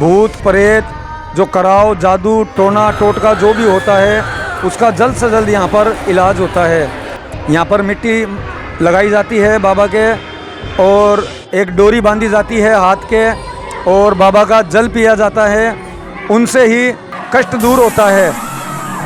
भूत प्रेत, जो कराव जादू टोना टोटका जो भी होता है उसका जल्द से जल्द यहाँ पर इलाज होता है। यहाँ पर मिट्टी लगाई जाती है बाबा के और एक डोरी बांधी जाती है हाथ के और बाबा का जल पिया जाता है, उनसे ही कष्ट दूर होता है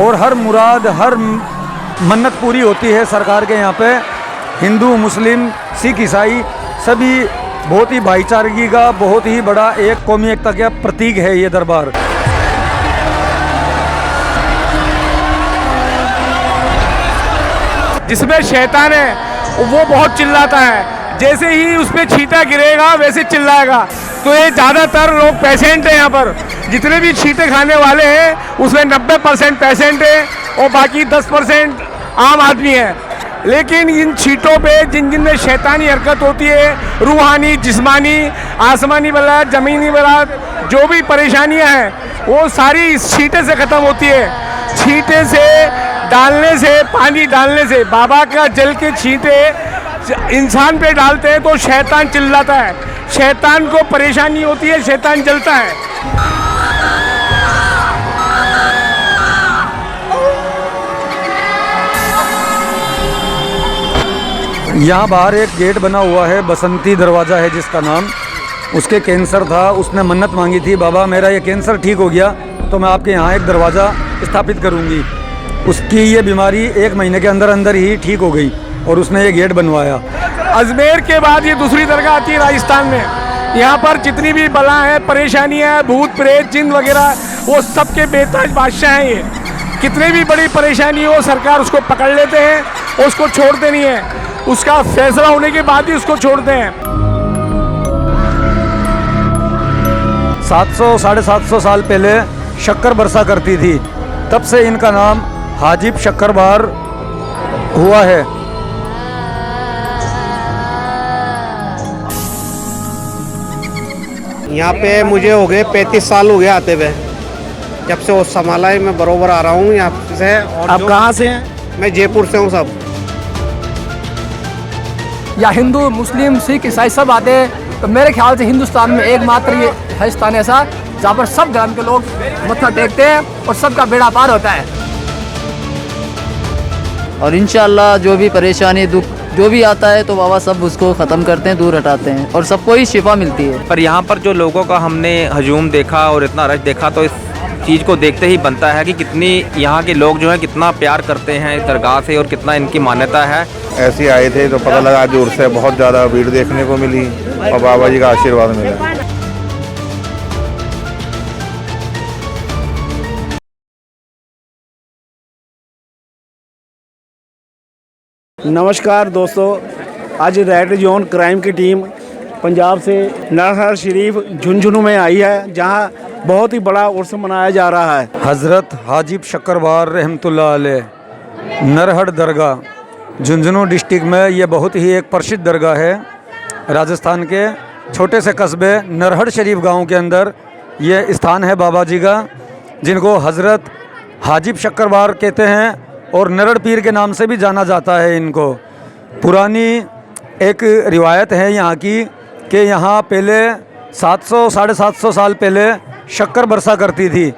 और हर मुराद हर मन्नत पूरी होती है सरकार के यहाँ पे। हिंदू मुस्लिम सिख ईसाई सभी बहुत ही भाईचारगी का बहुत ही बड़ा एक कौमी एकता का प्रतीक है ये दरबार। जिसमें शैतान है वो बहुत चिल्लाता है, जैसे ही उस पर छींटा गिरेगा वैसे चिल्लाएगा। तो ये ज़्यादातर लोग पेशेंट हैं, यहाँ पर जितने भी छींटे खाने वाले हैं उसमें 90% पेशेंट है और बाकी 10% आम आदमी है। लेकिन इन छींटों पे जिन जिन में शैतानी हरकत होती है, रूहानी जिस्मानी आसमानी बला ज़मीनी बला जो भी परेशानियां हैं वो सारी इस छींटे से ख़त्म होती है। छींटे से डालने से, पानी डालने से, बाबा का जल के छींटे इंसान पे डालते हैं तो शैतान चिल्लाता है, शैतान को परेशानी होती है, शैतान जलता है। यहाँ बाहर एक गेट बना हुआ है, बसंती दरवाज़ा है जिसका नाम। उसके कैंसर था, उसने मन्नत मांगी थी, बाबा मेरा ये कैंसर ठीक हो गया तो मैं आपके यहाँ एक दरवाज़ा स्थापित करूँगी। उसकी ये बीमारी 1 महीने के अंदर अंदर ही ठीक हो गई और उसने ये गेट बनवाया। अजमेर के बाद ये दूसरी दरगाह आती है राजस्थान में। यहाँ पर जितनी भी बला है, परेशानियाँ, भूत प्रेत जिन वगैरह वो सबके बेताज बादशाह हैं। ये कितने भी बड़ी परेशानी हो सरकार उसको पकड़ लेते हैं और उसको छोड़ते नहीं है, उसका फैसला होने के बाद ही उसको छोड़ते हैं। 700-750 साल पहले शक्कर बरसा करती थी, तब से इनका नाम हाजिब शक्करबार हुआ है। यहाँ पे मुझे हो गए 35 साल हो गए आते हुए, जब से वो संभाला है। मैं बरोबर आ रहा हूँ यहाँ से। और आप कहाँ से हैं? मैं जयपुर से हूँ। सब या हिंदू मुस्लिम सिख ईसाई सब आते हैं, तो मेरे ख्याल से हिंदुस्तान में एकमात्र ये है स्थान ऐसा जहाँ पर सब धर्म के लोग मत्था टेकते हैं और सबका बेड़ा पार होता है। और इंशाअल्लाह जो भी परेशानी दुख जो भी आता है तो बाबा सब उसको ख़त्म करते हैं, दूर हटाते हैं और सबको ही शिफा मिलती है। पर यहाँ पर जो लोगों का हमने हजूम देखा और इतना रश देखा तो इस चीज़ को देखते ही बनता है कि कितनी यहाँ के लोग जो हैं कितना प्यार करते हैं इस दरगाह से और कितना इनकी मान्यता है। ऐसे आए थे तो पता लगा दूर से बहुत ज़्यादा भीड़ देखने को मिली और बाबा जी का आशीर्वाद मिला। नमस्कार दोस्तों, आज रेड जोन क्राइम की टीम पंजाब से नरहर शरीफ झुंझुनू में आई है, जहां बहुत ही बड़ा उर्स मनाया जा रहा है। हज़रत हाजिब शक्करबार रहमतुल्लाह अलैह नरहड़ दरगाह झुंझुनू डिस्ट्रिक्ट में ये बहुत ही एक प्रसिद्ध दरगाह है। राजस्थान के छोटे से कस्बे नरहड़ शरीफ गांव के अंदर ये स्थान है बाबा जी का, जिनको हज़रत हाजिब शक्करबार कहते हैं और नरहड़ पीर के नाम से भी जाना जाता है इनको। पुरानी एक रिवायत है यहाँ की कि यहाँ पहले 700-750 साल पहले शक्कर बरसा करती थी,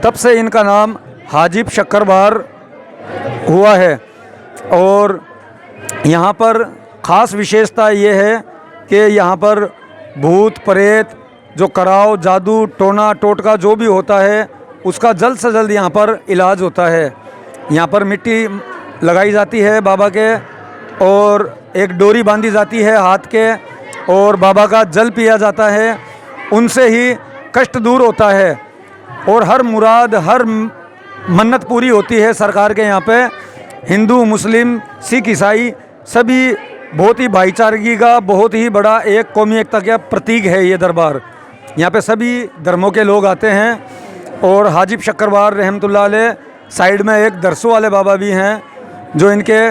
तब से इनका नाम हाजिब शक्करबार हुआ है। और यहाँ पर ख़ास विशेषता ये है कि यहाँ पर भूत प्रेत, जो कराव जादू टोना टोटका जो भी होता है उसका जल्द से जल्द यहाँ पर इलाज होता है। यहाँ पर मिट्टी लगाई जाती है बाबा के और एक डोरी बांधी जाती है हाथ के और बाबा का जल पिया जाता है, उनसे ही कष्ट दूर होता है और हर मुराद हर मन्नत पूरी होती है सरकार के यहाँ पे। हिंदू मुस्लिम सिख ईसाई सभी बहुत ही भाईचारगी का बहुत ही बड़ा एक कौमी एकता का प्रतीक है ये दरबार। यहाँ पे सभी धर्मों के लोग आते हैं। और हाजिब शक्करबार रहमतुल्लाह अलैह साइड में एक दरसों वाले बाबा भी हैं जो इनके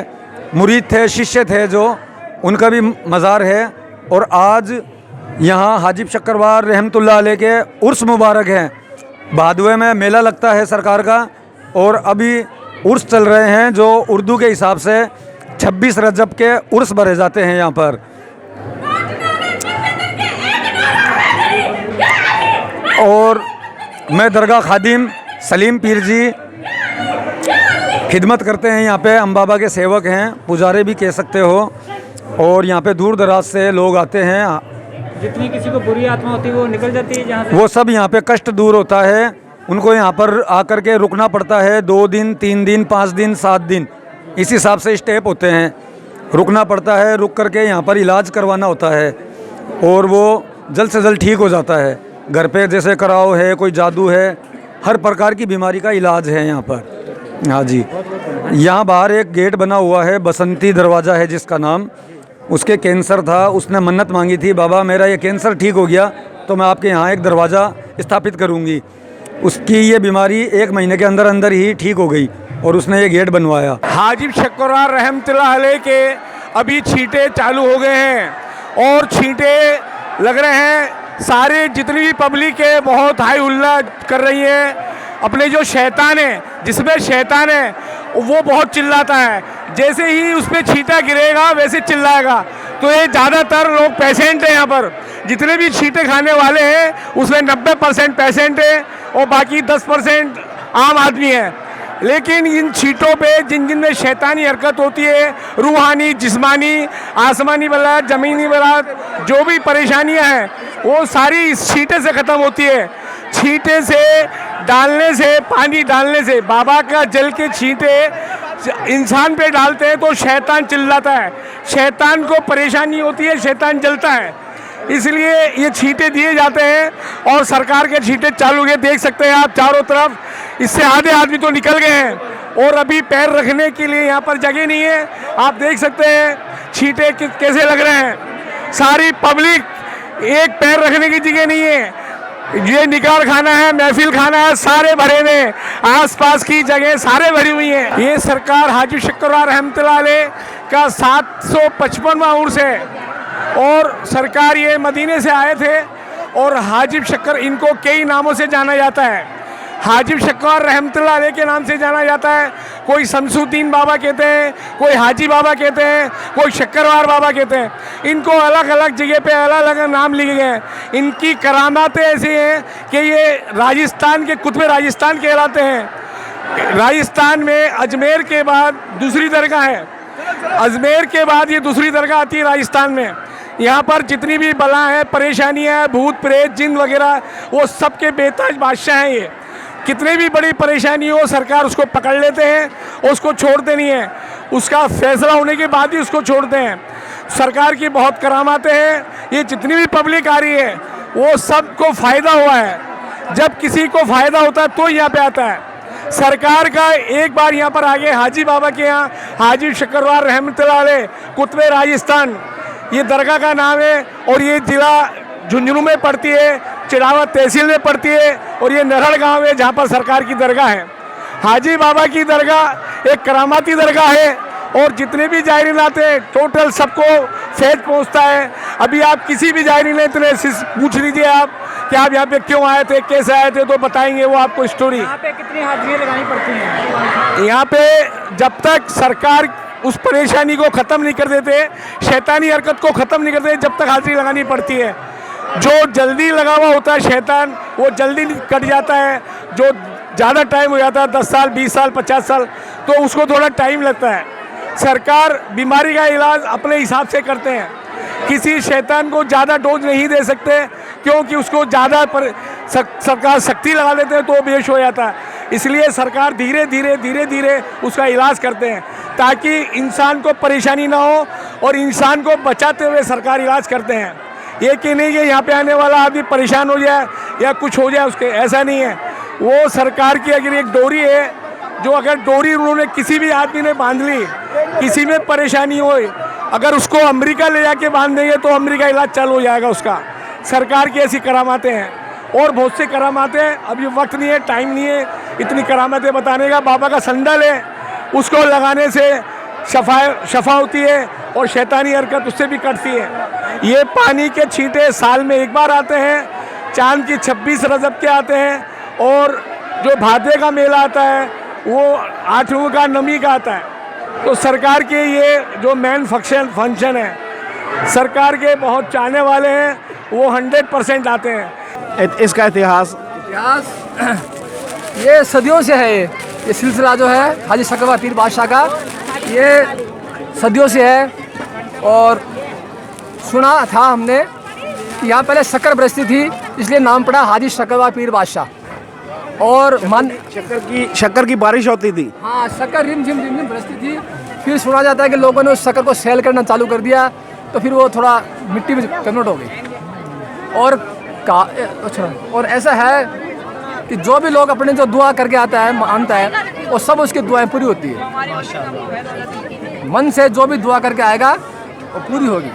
मुरीद थे, शिष्य थे, जो उनका भी मज़ार है। और आज यहाँ हाजिब शक्करबार रहमतुल्लाह अलैह के उर्स मुबारक हैं। भादवे में मेला लगता है सरकार का और अभी उर्स चल रहे हैं जो उर्दू के हिसाब से 26 रजब के उर्स भरे जाते हैं यहाँ पर। और मैं दरगाह खादिम सलीम पीर जी खिदमत करते हैं यहाँ पे। हम बाबा के सेवक हैं, पुजारी भी कह सकते हो। और यहाँ पे दूर दराज से लोग आते हैं। जितनी किसी को बुरी आत्मा होती है वो निकल जाती है जहाँ से। वो सब यहाँ पे कष्ट दूर होता है। उनको यहाँ पर आकर के रुकना पड़ता है 2 दिन 3 दिन 5 दिन 7 दिन, इस हिसाब से स्टेप होते हैं। रुकना पड़ता है, रुक करके यहाँ पर इलाज करवाना होता है और वो जल्द से जल्द ठीक हो जाता है। घर पे जैसे कराओ है, कोई जादू है, हर प्रकार की बीमारी का इलाज है यहाँ पर। हाँ जी। यहाँ बाहर एक गेट बना हुआ है, बसंती दरवाज़ा है जिसका नाम। उसके कैंसर था, उसने मन्नत मांगी थी, बाबा मेरा ये कैंसर ठीक हो गया तो मैं आपके यहाँ एक दरवाज़ा स्थापित करूँगी। उसकी ये बीमारी 1 महीने के अंदर अंदर ही ठीक हो गई और उसने ये गेट बनवाया। हाजिब शक्करवार रहमतुल्लाह अलैह के अभी छींटे चालू हो गए हैं और छींटे लग रहे हैं। सारे जितनी भी पब्लिक है बहुत हाई हुल्ला कर रही है। अपने जो शैतान है, जिसमें शैतान है वो बहुत चिल्लाता है। जैसे ही उस पर छींटा गिरेगा वैसे चिल्लाएगा। तो ये ज़्यादातर लोग पेशेंट हैं। यहाँ पर जितने भी छींटे खाने वाले हैं उसमें 90% पेशेंट है और बाकी 10% आम आदमी है। लेकिन इन छींटों पे जिन जिन में शैतानी हरकत होती है, रूहानी, जिस्मानी, आसमानी बला, ज़मीनी बला, जो भी परेशानियां हैं वो सारी इस छींटे से ख़त्म होती है। छींटे से डालने से, पानी डालने से, बाबा का जल के छींटे इंसान पे डालते हैं तो शैतान चिल्लाता है, शैतान को परेशानी होती है, शैतान जलता है। इसलिए ये छींटे दिए जाते हैं और सरकार के छींटे चालू हुए, देख सकते हैं आप चारों तरफ। इससे आधे आदमी तो निकल गए हैं और अभी पैर रखने के लिए यहाँ पर जगह नहीं है। आप देख सकते हैं छींटे कैसे लग रहे हैं। सारी पब्लिक, एक पैर रखने की जगह नहीं है। ये निकार खाना है, महफिल खाना है, सारे भरे में, आसपास की जगह सारे भरी हुई हैं। ये सरकार हाजिब शक्करवार रहमतुल्लाह अलैह का 755वां उर्स है और सरकार ये मदीने से आए थे और हाजिब शक्कर, इनको कई नामों से जाना जाता है। हाजिब शक्कर रहमतुल्लाह अलैह के नाम से जाना जाता है। कोई शमसुद्दीन बाबा कहते हैं, कोई हाजी बाबा कहते हैं, कोई शक्करवार बाबा कहते हैं। इनको अलग अलग जगह पे अलग अलग नाम लिखे गए हैं। इनकी करामातें ऐसी हैं कि ये राजस्थान के कुतुब राजस्थान कहलाते हैं। राजस्थान में अजमेर के बाद दूसरी दरगाह है। अजमेर के बाद ये दूसरी दरगाह आती है राजस्थान में। यहाँ पर जितनी भी बला है, परेशानियाँ हैं, भूत प्रेत जिन वगैरह, वो सब के बेताज बादशाह हैं। ये कितने भी बड़ी परेशानी हो सरकार उसको पकड़ लेते हैं और उसको छोड़ते नहीं है। उसका फैसला होने के बाद ही उसको छोड़ते हैं। सरकार की बहुत करामातें हैं। ये जितनी भी पब्लिक आ रही है वो सबको फ़ायदा हुआ है। जब किसी को फ़ायदा होता है तो यहाँ पे आता है। सरकार का एक बार यहाँ पर आगे हाजी बाबा के यहाँ, हाजिब शक्करवार रहमतुल्लाह अलैह कुतुब राजस्थान, ये दरगाह का नाम है और ये ज़िला झुंझुनू में पड़ती है, चिड़ावत तहसील में पड़ती है और ये नरहड़ गांव है जहाँ पर सरकार की दरगाह है। हाजी बाबा की दरगाह एक करामाती दरगाह है और जितने भी जायरीन आते हैं टोटल सबको फैज़ पहुँचता है। अभी आप किसी भी जायरीन इतने पूछ लीजिए आप कि आप यहाँ पे क्यों आए थे, कैसे आए थे, तो बताएंगे वो आपको स्टोरी। यहाँ पे कितनी हाजिरियाँ लगानी पड़ती हैं? यहाँ पे जब तक सरकार उस परेशानी को ख़त्म नहीं कर देते, शैतानी हरकत को ख़त्म नहीं कर देते, जब तक हाजिरी लगानी पड़ती है। जो जल्दी लगा हुआ होता है शैतान, वो जल्दी कट जाता है। जो ज़्यादा टाइम हो जाता है, 10 साल 20 साल 50 साल, तो उसको थोड़ा टाइम लगता है। सरकार बीमारी का इलाज अपने हिसाब से करते हैं। किसी शैतान को ज़्यादा डोज नहीं दे सकते क्योंकि उसको ज़्यादा सरकार शक्ति लगा देते हैं तो वो बेहोश हो जाता है। इसलिए सरकार धीरे धीरे उसका इलाज करते हैं ताकि इंसान को परेशानी ना हो और इंसान को बचाते हुए सरकार इलाज करते हैं। ये कि नहीं कि यहाँ पे आने वाला आदमी परेशान हो जाए या कुछ हो जाए उसके, ऐसा नहीं है। वो सरकार की अगर एक डोरी है, जो अगर डोरी उन्होंने किसी भी आदमी ने बांध ली, किसी में परेशानी हो, अगर उसको अमेरिका ले जाके बांध देंगे तो अमेरिका इलाज चालू हो जाएगा उसका। सरकार की ऐसी करामातें हैं और बहुत सी करामातें। अभी वक्त नहीं है, टाइम नहीं है इतनी करामातें बताने का। बाबा का संदल है, उसको लगाने से शफा होती है और शैतानी हरकत उससे भी कटती है। ये पानी के छींटे साल में एक बार आते हैं, चांद की 26 रजब के आते हैं और जो भादे का मेला आता है वो 8वें का नमी का आता है। तो सरकार के ये जो मेन फंक्शन है, सरकार के बहुत चाहने वाले हैं, वो 100% आते हैं। इसका इतिहास इतिहास ये सदियों से है। ये सिलसिला जो है हाजी शकरवा पीर बादशाह का, ये सदियों से है। और सुना था हमने कि यहाँ पहले शक्कर बरसती थी, इसलिए नाम पड़ा हाजी शकरवा पीर बादशाह। और मन शक्कर की बारिश होती थी। हाँ, शक्कर रिम झिम बरसती थी। फिर सुना जाता है कि लोगों ने उस शक्कर को सेल करना चालू कर दिया, तो फिर वो थोड़ा मिट्टी में कन्वर्ट हो गई। और ऐसा है कि जो भी लोग अपने जो दुआ करके आता है, मानता है, वो सब उसकी दुआएं पूरी होती है। मन से जो भी दुआ करके आएगा वो पूरी होगी।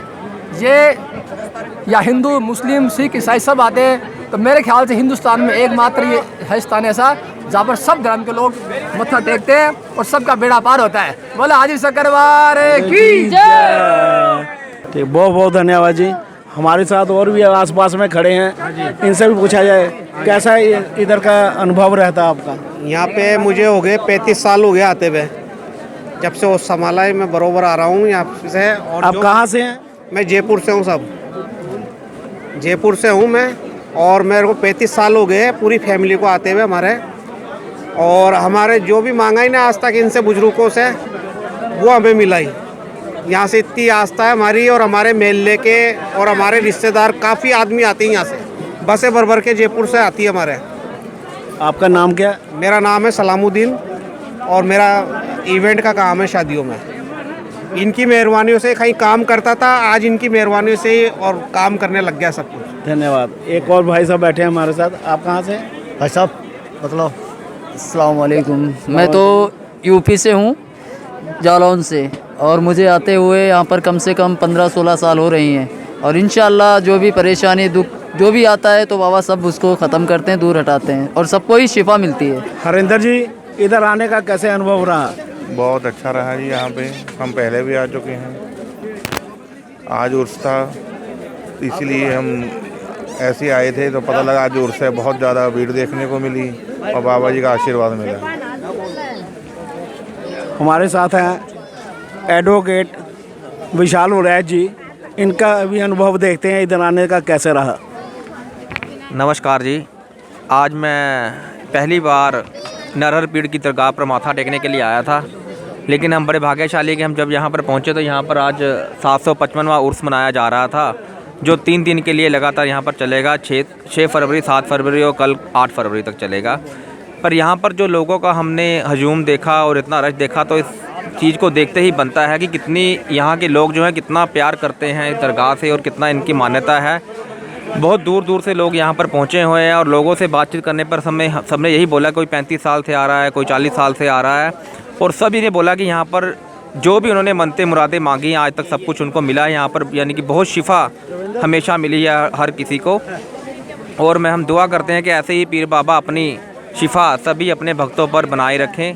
ये या हिंदू, मुस्लिम, सिख, ईसाई सब आते हैं, तो मेरे ख्याल से हिंदुस्तान में एकमात्र ये है स्थान ऐसा जहाँ पर सब धर्म के लोग मत्था टेकते हैं और सबका बेड़ा पार होता है। बोला हाजी शकरवार की जय। ठीक, बहुत बहुत धन्यवाद जी। हमारे साथ और भी आसपास में खड़े हैं, इनसे भी पूछा जाए कैसा इधर का अनुभव रहता है आपका। यहाँ पे मुझे हो गए 35 साल हो गए आते हुए, जब से वो संभाला है। मैं बरोबर आ रहा हूँ यहाँ से। और आप कहाँ से हैं? मैं जयपुर से हूँ, सब जयपुर से हूँ मैं। और मेरे को 35 साल हो गए पूरी फैमिली को आते हुए हमारे। और हमारे जो भी मांगा ही ना आज तक इनसे बुजुर्गों से, वो हमें मिला ही। यहाँ से इतनी आस्था है हमारी, और हमारे मेले के और हमारे रिश्तेदार काफ़ी आदमी आते हैं यहाँ से, बसें भर भर के जयपुर से आती है हमारे। आपका नाम क्या? मेरा नाम है सलामुद्दीन, और मेरा इवेंट का काम है शादियों में। इनकी मेहरबानियों से कहीं काम करता था, आज इनकी मेहरबानियों से ही और काम करने लग गया सब कुछ। धन्यवाद। एक और भाई साहब बैठे हैं हमारे साथ। आप कहाँ से? भाई साहब मतलब अस्सलाम वालेकुम। मैं तो यूपी से हूँ, जालौन से, और मुझे आते हुए यहाँ पर कम से कम 15-16 साल हो रही हैं। और इंशाअल्लाह जो भी परेशानी, दुख जो भी आता है तो बाबा सब उसको ख़त्म करते हैं, दूर हटाते हैं, और सबको ही शिफा मिलती है। हरिंदर जी, इधर आने का कैसे अनुभव रहा? बहुत अच्छा रहा जी। यहाँ पे हम पहले भी आ चुके हैं, आज उर्स था इसलिए हम ऐसे आए थे, तो पता लगा आज उर्स है। बहुत ज़्यादा भीड़ देखने को मिली और बाबा जी का आशीर्वाद मिला। हमारे साथ हैं एडवोकेट विशाल उरैत जी, इनका भी अनुभव देखते हैं इधर आने का कैसे रहा। नमस्कार जी। आज मैं पहली बार नरहर पीर की दरगाह पर माथा टेकने के लिए आया था, लेकिन हम बड़े भाग्यशाली कि हम जब यहाँ पर पहुँचे तो यहाँ पर आज 755वां उर्स मनाया जा रहा था, जो 3 दिन के लिए लगातार यहाँ पर चलेगा। 6 फरवरी, 7 फरवरी और कल 8 फरवरी तक चलेगा। पर यहाँ पर जो लोगों का हमने हजूम देखा और इतना रश देखा, तो इस चीज़ को देखते ही बनता है कि कितनी यहाँ के लोग जो हैं कितना प्यार करते हैं इस दरगाह से और कितना इनकी मान्यता है। बहुत दूर दूर से लोग यहाँ पर पहुँचे हुए हैं, और लोगों से बातचीत करने पर सबने यही बोला, कोई 35 साल से आ रहा है, कोई 40 साल से आ रहा है, और सभी ने बोला कि यहाँ पर जो भी उन्होंने मनते मुरादें मांगी हैं आज तक सब कुछ उनको मिला है यहाँ पर। यानी कि बहुत शिफा हमेशा मिली है हर किसी को। और हम दुआ करते हैं कि ऐसे ही पीर बाबा अपनी शिफा सभी अपने भक्तों पर बनाए रखें।